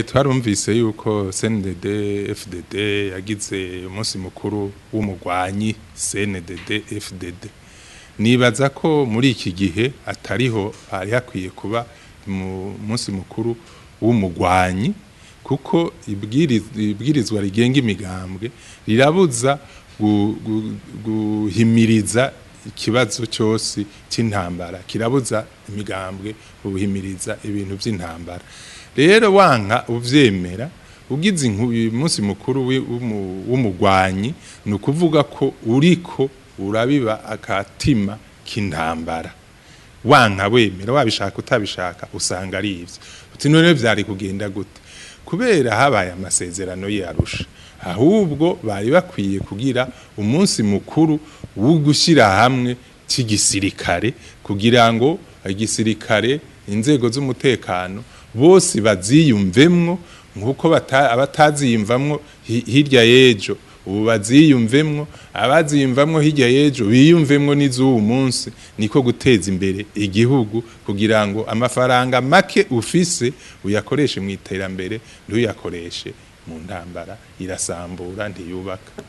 Twarumvise yuko CNDD FDD yagize umunsi mukuru w'umugwanyi CNDD FDD. Nibaza ko muri iki gihe atariho hari hakwiye kuba mu munsi mukuru w'umugwanyi kuko ibwirizwa rigenga imigambwe rirabuza guhimiriza ikibazo cyose cy'intambara, kirabuza imigambwe guhimiriza ibintu by'intambara. Rero wanka uvyemera ugize umunsi mukuru w'umugwanyi ni ukuvuga ko uriko urabiba akatima k'intambara. Wanka wemera wabishaka utabishaka usanga ari ivyo. Uti none vyari kugenda gute? Kubera habaye amasezerano y'Arusha, ahubwo bari bakwiye kugira umunsi mukuru wo gushyira hamwe cy'igisirikare kugira ngo igisirikare inzego z'umutekano bose baziyumvemwo nkuko abataziyumvamwo hirya yejo ubu baziyumvemwo, abaziyumvamwo hirya yejo biyumvemwo n'iz'uwo munsi. Niko guteza imbere igihugu kugira ngo amafaranga make ufise uyakoreshe mu iterambere ntuyakoreshe mu ntambara, irasambura ntiyubaka.